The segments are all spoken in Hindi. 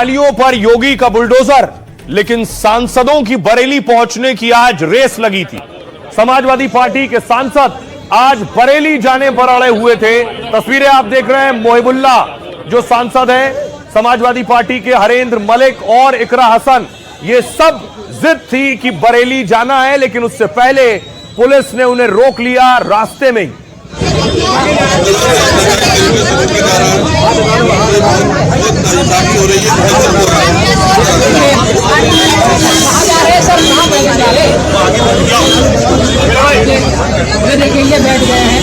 रैलियों पर योगी का बुलडोजर, लेकिन सांसदों की बरेली पहुंचने की आज रेस लगी थी। समाजवादी पार्टी के सांसद आज बरेली जाने पर अड़े हुए थे। तस्वीरें आप देख रहे हैं। मोहिबुल्ला जो सांसद हैं समाजवादी पार्टी के, हरेंद्र मलिक और इकरा हसन, ये सब जिद थी कि बरेली जाना है, लेकिन उससे पहले पुलिस ने उन्हें रोक लिया रास्ते में ही। देखिए बैठ गए हैं।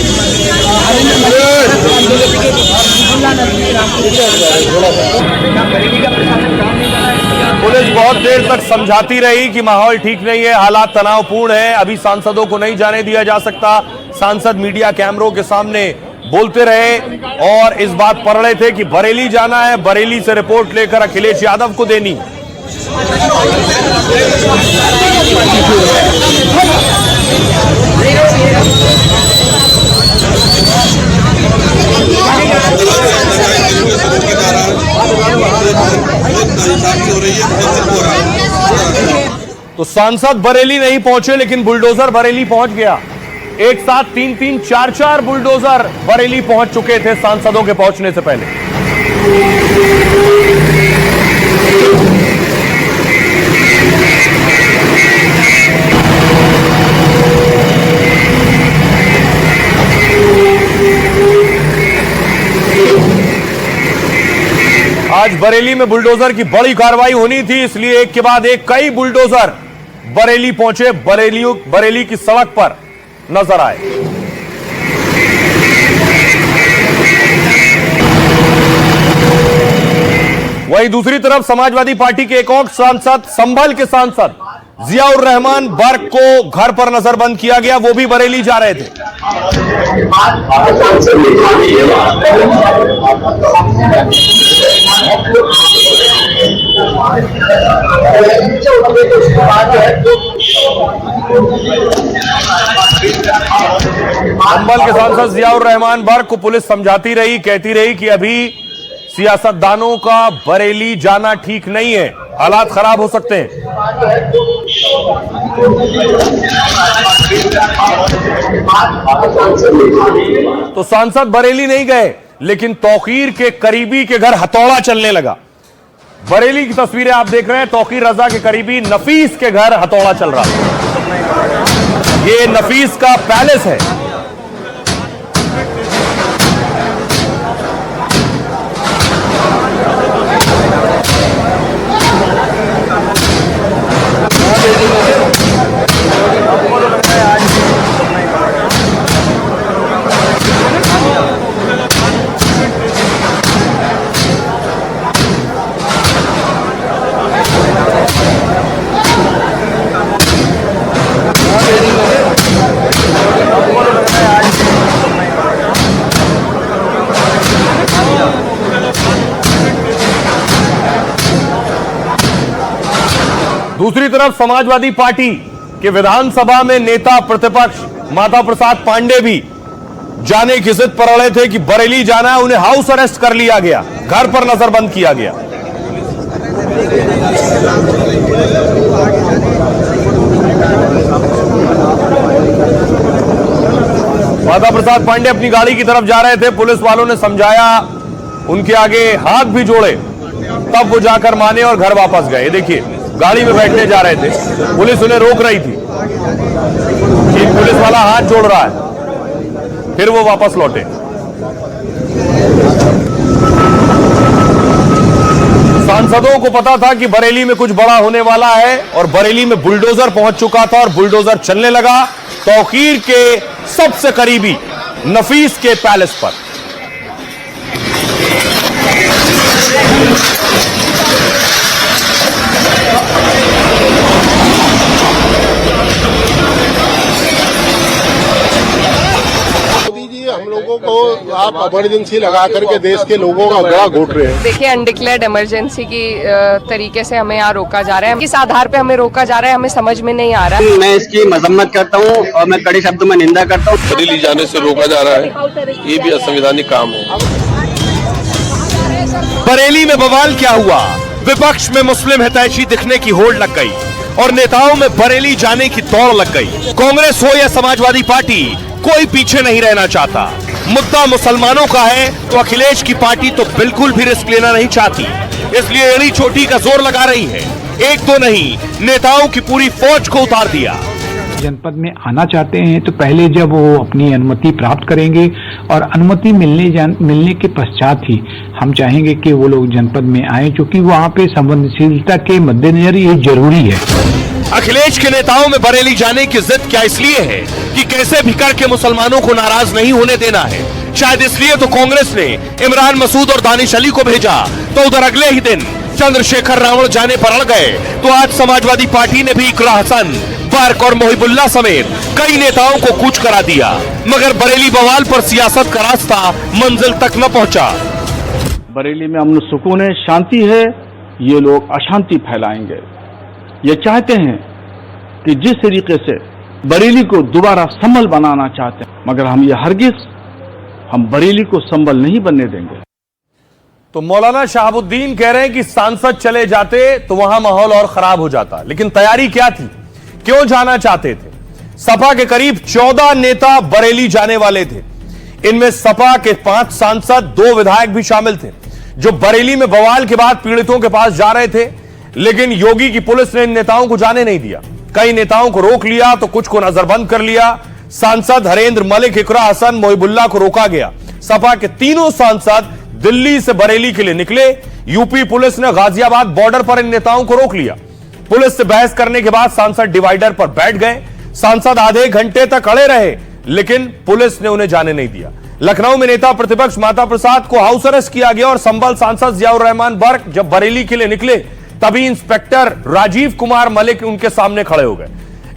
पुलिस बहुत देर तक समझाती रही कि माहौल ठीक नहीं है, हालात तनावपूर्ण है, अभी सांसदों को नहीं जाने दिया जा सकता। सांसद मीडिया कैमरों के सामने बोलते रहे और इस बात पर अड़े थे कि बरेली जाना है, बरेली से रिपोर्ट लेकर अखिलेश यादव को देनी। तो सांसद बरेली नहीं पहुंचे, लेकिन बुलडोजर बरेली पहुंच गया। एक साथ 3-3, 4-4 बुलडोजर बरेली पहुंच चुके थे सांसदों के पहुंचने से पहले। आज बरेली में बुलडोजर की बड़ी कार्रवाई होनी थी, इसलिए एक के बाद एक कई बुलडोजर बरेली पहुंचे, बरेली की सड़क पर नजर आए। वहीं दूसरी तरफ समाजवादी पार्टी के एक और सांसद, संभल के सांसद जियाउर रहमान बर्क को घर पर नजरबंद किया गया, वो भी बरेली जा रहे थे। संभल के सांसद जियाउर रहमान बर्क को पुलिस समझाती रही, कहती रही कि अभी सियासतदानों का बरेली जाना ठीक नहीं है, हालात खराब हो सकते हैं। तो सांसद बरेली नहीं गए, लेकिन तौकीर के करीबी के घर हथौड़ा चलने लगा। बरेली की तस्वीरें आप देख रहे हैं। तौकीर रजा के करीबी नफीस के घर हथौड़ा चल रहा है। ये नफीस का पैलेस है। दूसरी तरफ समाजवादी पार्टी के विधानसभा में नेता प्रतिपक्ष माता प्रसाद पांडे भी जाने की जिद पर अड़े थे कि बरेली जाना है। उन्हें हाउस अरेस्ट कर लिया गया, घर पर नजरबंद किया गया। माता प्रसाद पांडे अपनी गाड़ी की तरफ जा रहे थे, पुलिस वालों ने समझाया, उनके आगे हाथ भी जोड़े, तब वो जाकर माने और घर वापस गए। देखिए गाड़ी में बैठने जा रहे थे, पुलिस उन्हें रोक रही थी। एक पुलिस वाला हाथ जोड़ रहा है, फिर वो वापस लौटे। सांसदों को पता था कि बरेली में कुछ बड़ा होने वाला है और बरेली में बुलडोजर पहुंच चुका था और बुलडोजर चलने लगा तौकीर के सबसे करीबी नफीस के पैलेस पर। हम लोगों को आप इमरजेंसी लगा करके देश के लोगों का गला घोट रहे हैं। देखिए अनडिक्लेयर्ड इमरजेंसी की तरीके से हमें यहाँ रोका जा रहा है। किस आधार पे हमें रोका जा रहा है हमें समझ में नहीं आ रहा है। मैं इसकी मजम्मत करता हूँ और मैं कड़े शब्दों में निंदा करता हूँ। बरेली जाने से रोका जा रहा है, ये भी असंवैधानिक काम है। बरेली में बवाल क्या हुआ? विपक्ष में मुस्लिम हितैषी दिखने की होड़ लग गई और नेताओं में बरेली जाने की दौड़ लग गई। कांग्रेस हो या समाजवादी पार्टी, कोई पीछे नहीं रहना चाहता। मुद्दा मुसलमानों का है तो अखिलेश की पार्टी तो बिल्कुल भी रिस्क लेना नहीं चाहती, इसलिए एड़ी चोटी का जोर लगा रही है। एक तो नहीं, नेताओं की पूरी फौज को उतार दिया। जनपद में आना चाहते हैं तो पहले जब वो अपनी अनुमति प्राप्त करेंगे और अनुमति मिलने के पश्चात ही हम चाहेंगे कि वो लोग जनपद में आए, क्योंकि वहाँ पे संवेदनशीलता के मद्देनजर ये जरूरी है। अखिलेश के नेताओं में बरेली जाने की जिद क्या इसलिए है कि कैसे भी करके मुसलमानों को नाराज नहीं होने देना है। शायद इसलिए तो कांग्रेस ने इमरान मसूद और दानिश अली को भेजा, तो उधर अगले ही दिन चंद्रशेखर रावण जाने पर अड़ गए, तो आज समाजवादी पार्टी ने भी इकरा हसन, बर्क और मोहिबुल्लाह समेत कई नेताओं को कूच करा दिया, मगर बरेली बवाल पर सियासत का रास्ता मंजिल तक न पहुंचा। बरेली में अमन सुकून है, शांति है, ये लोग अशांति फैलाएंगे। ये चाहते हैं कि जिस तरीके से बरेली को दोबारा संभल बनाना चाहते हैं, मगर हम बरेली को संभल नहीं बनने देंगे। तो मौलाना शहाबुद्दीन कह रहे हैं कि सांसद चले जाते तो वहां माहौल और खराब हो जाता, लेकिन तैयारी क्या थी, क्यों जाना चाहते थे? सपा के करीब 14 नेता बरेली जाने वाले थे। इनमें सपा के 5 सांसद, 2 विधायक भी शामिल थे, जो बरेली में बवाल के बाद पीड़ितों के पास जा रहे थे। लेकिन योगी की पुलिस ने इन नेताओं को जाने नहीं दिया। कई नेताओं को रोक लिया तो कुछ को नजरबंद कर लिया। सांसद हरेंद्र मलिक, इकरा हसन, मोहिबुल्लाह को रोका गया। सपा के तीनों सांसद दिल्ली से बरेली के लिए निकले। यूपी पुलिस ने गाजियाबाद बॉर्डर पर इन नेताओं को रोक लिया। पुलिस से बहस करने के बाद सांसद डिवाइडर पर बैठ गए। सांसद आधे घंटे तक अड़े रहे, लेकिन पुलिस ने उन्हें जाने नहीं दिया। लखनऊ में नेता प्रतिपक्ष माता प्रसाद को हाउस अरेस्ट किया गया और संभल सांसद जियाउर रहमान बर्क जब बरेली के लिए निकले, तभी इंस्पेक्टर राजीव कुमार मलिक उनके सामने खड़े हो गए।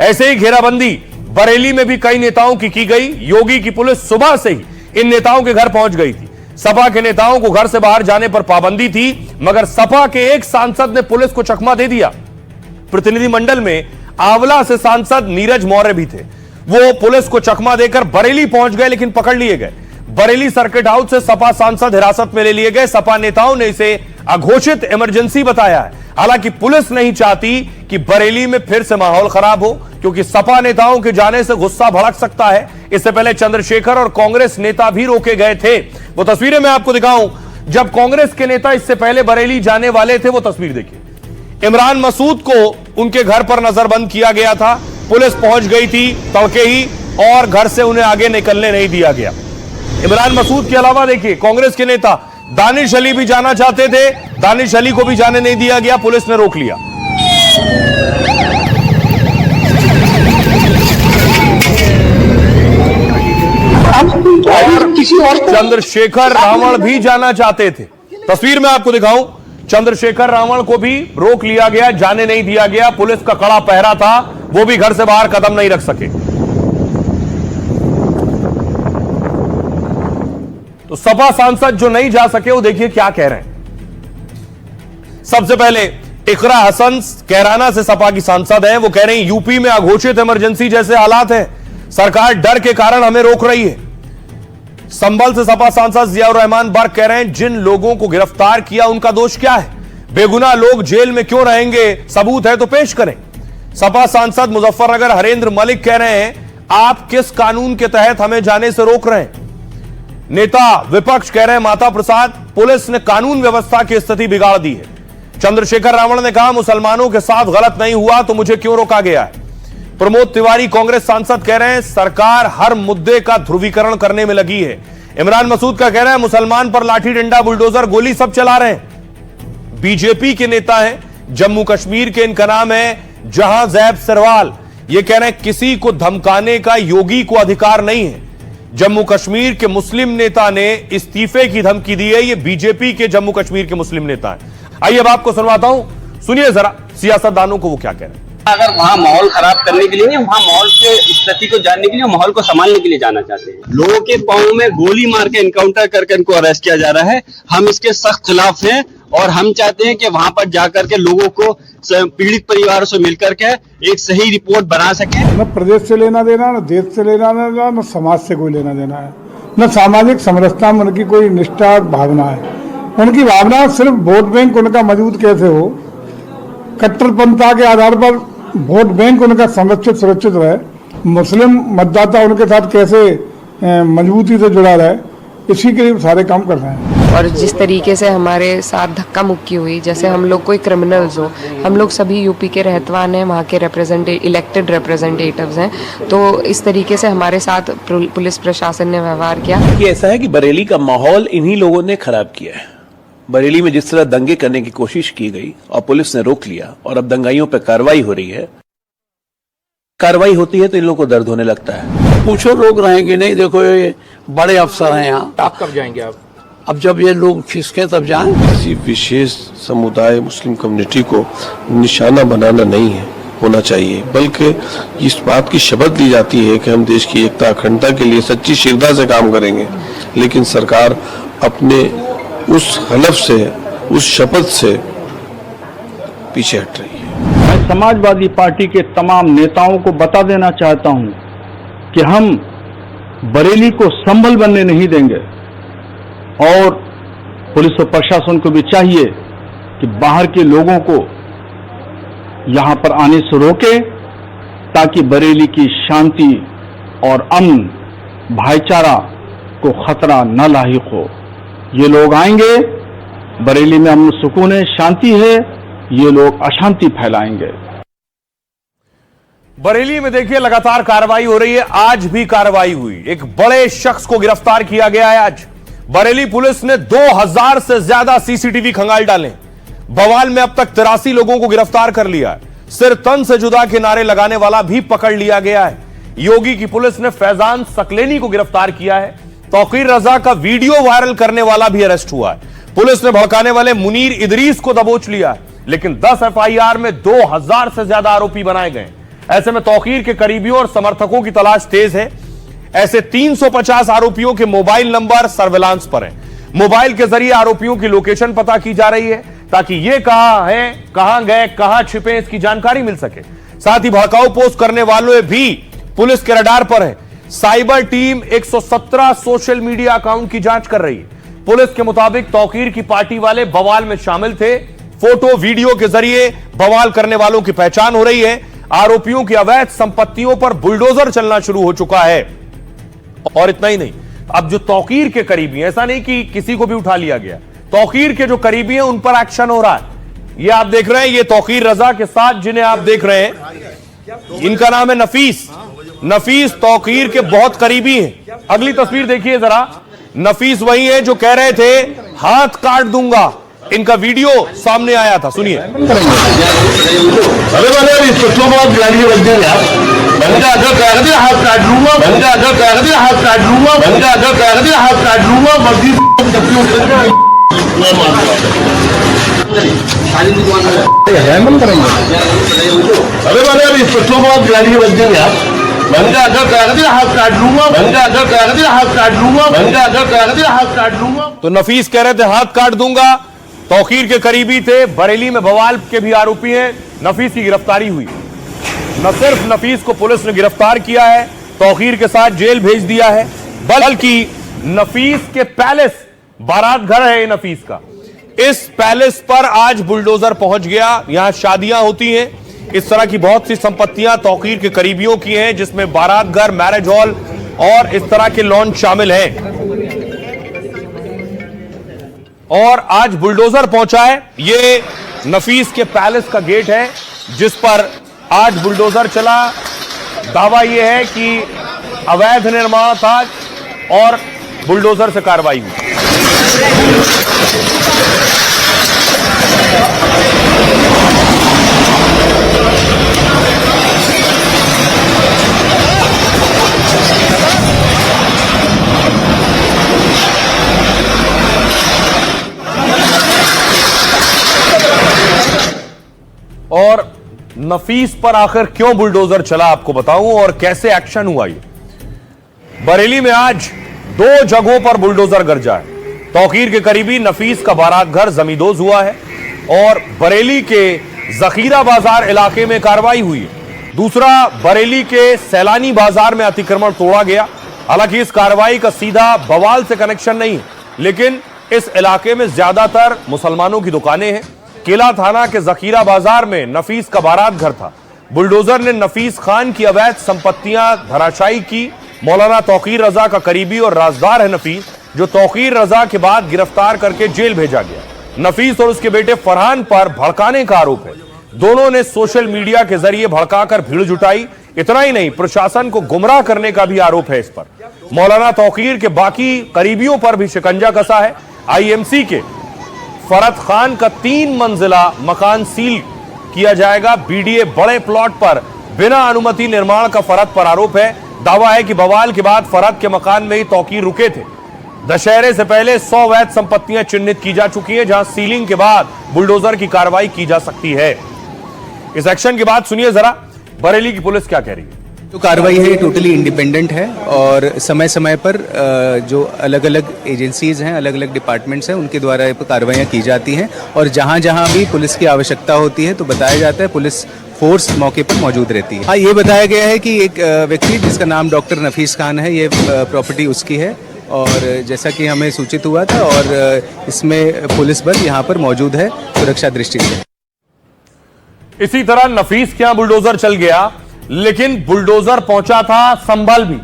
ऐसे ही घेराबंदी बरेली में भी कई नेताओं की गई। योगी की पुलिस सुबह से ही इन नेताओं के घर पहुंच गई थी। सपा के नेताओं को घर से बाहर जाने पर पाबंदी थी, मगर सपा के एक सांसद ने पुलिस को चकमा दे दिया। प्रतिनिधिमंडल में आंवला से सांसद नीरज मौर्य भी थे। वो पुलिस को चकमा देकर बरेली पहुंच गए, लेकिन पकड़ लिए गए। बरेली सर्किट हाउस से सपा सांसद हिरासत में ले लिए गए। सपा नेताओं ने इसे अघोषित इमरजेंसी बताया है। हालांकि पुलिस नहीं चाहती कि बरेली में फिर से माहौल खराब हो, क्योंकि सपा नेताओं के जाने से गुस्सा भड़क सकता है। इससे पहले चंद्रशेखर और कांग्रेस नेता भी रोके गए थे। वो तस्वीरें मैं आपको दिखाऊं, जब कांग्रेस के नेता इससे पहले बरेली जाने वाले थे। वो तस्वीर देखिए, इमरान मसूद को उनके घर पर नजरबंद किया गया था। पुलिस पहुंच गई थी तड़के ही और घर से उन्हें आगे निकलने नहीं दिया गया। इमरान मसूद के अलावा देखिए, कांग्रेस के नेता दानिश अली भी जाना चाहते थे। दानिश अली को भी जाने नहीं दिया गया, पुलिस ने रोक लिया। चंद्रशेखर रावण भी जाना चाहते थे। तस्वीर में आपको दिखाऊं, चंद्रशेखर रावण को भी रोक लिया गया, जाने नहीं दिया गया। पुलिस का कड़ा पहरा था, वो भी घर से बाहर कदम नहीं रख सके। तो सपा सांसद जो नहीं जा सके, वो देखिए क्या कह रहे हैं। सबसे पहले इकरा हसन कैराना से सपा की सांसद है। वो कह रहे हैं यूपी में अघोषित इमरजेंसी जैसे हालात हैं, सरकार डर के कारण हमें रोक रही है। संभल से सपा सांसद जियाउर रहमान बर्क कह रहे हैं जिन लोगों को गिरफ्तार किया उनका दोष क्या है, बेगुनाह लोग जेल में क्यों रहेंगे, सबूत है तो पेश करें। सपा सांसद मुजफ्फरनगर हरेंद्र मलिक कह रहे हैं आप किस कानून के तहत हमें जाने से रोक रहे हैं। नेता विपक्ष कह रहे हैं माता प्रसाद पुलिस ने कानून व्यवस्था की स्थिति बिगाड़ दी है। चंद्रशेखर रावण ने कहा मुसलमानों के साथ गलत नहीं हुआ तो मुझे क्यों रोका गया है। प्रमोद तिवारी कांग्रेस सांसद कह रहे हैं सरकार हर मुद्दे का ध्रुवीकरण करने में लगी है। इमरान मसूद का कह रहा है मुसलमान पर लाठी डंडा बुलडोजर गोली सब चला रहे हैं। बीजेपी के नेता हैं जम्मू कश्मीर के, इनका नाम है जहां जैब सरवाल। ये कह रहे हैं किसी को धमकाने का योगी को अधिकार नहीं है। जम्मू कश्मीर के मुस्लिम नेता ने इस्तीफे की धमकी दी है। ये बीजेपी के जम्मू कश्मीर के मुस्लिम नेता हैं। आइए अब आपको सुनवाता हूं, सुनिए जरा सियासतदानों को वो क्या कह रहे हैं। अगर वहाँ माहौल खराब करने के लिए नहीं, वहाँ माहौल के स्थिति को जानने के लिए, माहौल को संभालने के लिए जाना चाहते हैं। लोगों के पांव में गोली मार के इनकाउंटर करके इनको अरेस्ट किया जा रहा है। हम इसके सख्त खिलाफ हैं और हम चाहते हैं कि वहाँ पर जाकर के लोगों को पीड़ित परिवारों से मिलकर के एक सही रिपोर्ट बना सके। न प्रदेश से लेना देना, न देश से लेना देना, न समाज से कोई लेना देना है, न सामाजिक समरसता मन की कोई निष्ठा भावना है। उनकी भावना सिर्फ वोट बैंक उनका मजबूत कैसे हो, कट्टरपंथा के आधार पर वोट बैंक उनका संरक्षित सुरक्षित रहे, मुस्लिम मतदाता उनके साथ कैसे मजबूती से जुड़ा रहे, इसी के लिए सारे काम कर रहे हैं। और जिस तरीके से हमारे साथ धक्का मुक्की हुई, जैसे हम लोग कोई क्रिमिनल्स हो, हम लोग सभी यूपी के रहतवान हैं, वहाँ के इलेक्टेड रिप्रेजेंटेटिव्स हैं, तो इस तरीके से हमारे साथ पुलिस प्रशासन ने व्यवहार किया। कि ऐसा है कि बरेली का माहौल इन्हीं लोगों ने खराब किया है। बरेली में जिस तरह दंगे करने की कोशिश की गई और पुलिस ने रोक लिया और अब दंगाइयों पर कार्रवाई हो रही है, कार्रवाई होती है तो इन लोगों को दर्द होने लगता है। पूछो लोग रहेंगे नहीं, देखो ये बड़े अफसर हैं यहाँ। आप कब जाएंगे? आप अब जब ये लोग खिसके तब जाएं। किसी विशेष समुदाय मुस्लिम कम्युनिटी को निशाना बनाना नहीं है होना चाहिए, बल्कि इस बात की शपथ ली जाती है कि हम देश की एकता अखंडता के लिए सच्ची श्रद्धा से काम करेंगे, लेकिन सरकार अपने उस हलफ से, उस शपथ से पीछे हट रही है। मैं समाजवादी पार्टी के तमाम नेताओं को बता देना चाहता हूं कि हम बरेली को संभल बनने नहीं देंगे और पुलिस और प्रशासन को भी चाहिए कि बाहर के लोगों को यहां पर आने से रोके, ताकि बरेली की शांति और अमन भाईचारा को खतरा न लाहिक हो। ये लोग आएंगे, बरेली में अमन सुकून है, शांति है, ये लोग अशांति फैलाएंगे। बरेली में देखिए लगातार कार्रवाई हो रही है, आज भी कार्रवाई हुई, एक बड़े शख्स को गिरफ्तार किया गया है। आज बरेली पुलिस ने 2000 से ज्यादा सीसीटीवी खंगाल डाले। बवाल में अब तक 83 लोगों को गिरफ्तार कर लिया है। सिर तन से जुदा के नारे लगाने वाला भी पकड़ लिया गया है। योगी की पुलिस ने फैजान सकलेनी को गिरफ्तार किया है। तौकीर रजा का वीडियो वायरल करने वाला भी अरेस्ट हुआ है। पुलिस ने भड़काने वाले मुनीर इदरीस को दबोच लिया है, लेकिन 10 एफआईआर में 2000 से ज्यादा आरोपी बनाए गए। ऐसे में तौकीर के करीबियों और समर्थकों की तलाश तेज है। ऐसे 350 आरोपियों के मोबाइल नंबर सर्विलांस पर हैं। मोबाइल के जरिए आरोपियों की लोकेशन पता की जा रही है, ताकि ये कहां है, कहां गए, कहां छिपे, इसकी जानकारी मिल सके। साथ ही भड़काऊ पोस्ट करने वालों भी पुलिस के रडार पर है। Cyber team 117 social media account की जांच कर रही है। पुलिस के मुताबिक तौकीर की पार्टी वाले बवाल में शामिल थे। फोटो वीडियो के जरिए बवाल करने वालों की पहचान हो रही है। आरोपियों की अवैध संपत्तियों पर बुलडोजर चलना शुरू हो चुका है। और इतना ही नहीं, अब जो तौकीर के करीबी हैं, ऐसा नहीं कि किसी को भी उठा लिया गया, तौकीर के जो करीबी हैं उन पर एक्शन हो रहा है। ये आप देख रहे हैं, ये तौकीर रजा के साथ जिन्हें आप देख रहे हैं, इनका नाम है नफीस। नफीस तौकीर के बहुत करीबी हैं। अगली तस्वीर देखिए जरा, नफीस वही है जो कह रहे थे हाथ काट दूंगा। इनका वीडियो सामने आया था, सुनिए। हाथ काट लूंगा, हाथ काट लूंगा, हाथ काट लूंगा, अरे मैंने अभी इंस्पेक्टरों को आप गाड़ी बच जाएंगे आप। मैंने कहा अगर काट दिया हाथ काट लूंगा, मैंने कहा अगर काट दिया हाथ काट लूंगा, मैंने कहा अगर काट दिया हाथ काट लूंगा। तो नफीस कह रहे थे हाथ काट दूंगा, तौकीर के करीबी थे। बरेली में बवाल के भी आरोपी हैं। नफीस की गिरफ्तारी हुई। न सिर्फ नफीस को पुलिस ने गिरफ्तार किया है, तौकीर के साथ जेल भेज दिया है, बल्कि नफीस के पैलेस, बारात घर है नफीस का, इस पैलेस पर आज बुलडोजर पहुंच गया। यहां शादियां होती हैं, इस तरह की बहुत सी संपत्तियां तौकीर के करीबियों की हैं, जिसमें बारात घर, मैरिज हॉल और इस तरह के लॉन्च शामिल हैं। और आज बुलडोजर पहुंचा है। ये नफीस के पैलेस का गेट है जिस पर आज बुलडोजर चला। दावा यह है कि अवैध निर्माण था और बुलडोजर से कार्रवाई हुई। और नफीस पर आखिर क्यों बुलडोजर चला आपको बताऊं और कैसे एक्शन हुआ। ये बरेली में आज 2 जगहों पर बुलडोजर गरजा है। तौकीर के करीबी नफीस का बारात घर जमींदोज हुआ है और बरेली के जखीरा बाजार इलाके में कार्रवाई हुई है। दूसरा, बरेली के सैलानी बाजार में अतिक्रमण तोड़ा गया। हालांकि इस कार्रवाई का सीधा बवाल से कनेक्शन नहीं है, लेकिन इस इलाके में ज्यादातर मुसलमानों की दुकानें हैं। किला थाना के जखीरा बाजार में नफीस का बारात घर था। बुलडोजर ने नफीस खान की अवैध संपत्तियां धराशायी की। मौलाना तौकीर रजा का करीबी और राजदार है नफीस, जो तौकीर रजा के बाद गिरफ्तार करके जेल भेजा गया। नफीस और उसके बेटे फरहान पर भड़काने का आरोप है। दोनों ने सोशल मीडिया के जरिए भड़काकर भीड़ जुटाई। इतना ही नहीं, प्रशासन को गुमराह करने का भी आरोप है इस पर। मौलाना तौकीर के बाकी करीबियों पर भी शिकंजा कसा है। आईएमसी के फरत खान का 3 मंजिला मकान सील किया जाएगा। बीडीए बड़े प्लॉट पर बिना अनुमति निर्माण का फरत पर आरोप है। दावा है कि बवाल के बाद फरत के मकान में ही तौकीर रुके थे। दशहरे से पहले 100 वैध संपत्तियां चिन्हित की जा चुकी हैं, जहां सीलिंग के बाद बुलडोजर की कार्रवाई की जा सकती है। इस एक्शन के बाद सुनिए जरा बरेली की पुलिस क्या कह रही है। जो कार्रवाई है टोटली इंडिपेंडेंट है और समय समय पर जो अलग अलग एजेंसीज हैं, अलग अलग डिपार्टमेंट्स हैं, उनके द्वारा कार्रवाइयाँ की जाती हैं और जहाँ जहाँ भी पुलिस की आवश्यकता होती है तो बताया जाता है, पुलिस फोर्स मौके पर मौजूद रहती है। हाँ, ये बताया गया है कि एक व्यक्ति जिसका नाम डॉक्टर नफीस खान है, ये प्रॉपर्टी उसकी है और जैसा कि हमें सूचित हुआ था और इसमें पुलिस बल यहाँ पर मौजूद है सुरक्षा दृष्टि से। इसी तरह नफीस के यहां बुलडोजर चल गया, लेकिन बुलडोजर पहुंचा था संभल भी।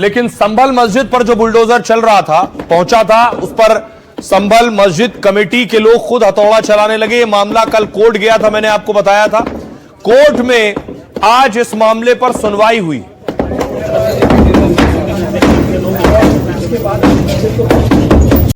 लेकिन संभल मस्जिद पर जो बुलडोजर चल रहा था, पहुंचा था, उस पर संभल मस्जिद कमेटी के लोग खुद हथौड़ा चलाने लगे। ये मामला कल कोर्ट गया था, मैंने आपको बताया था। कोर्ट में आज इस मामले पर सुनवाई हुई।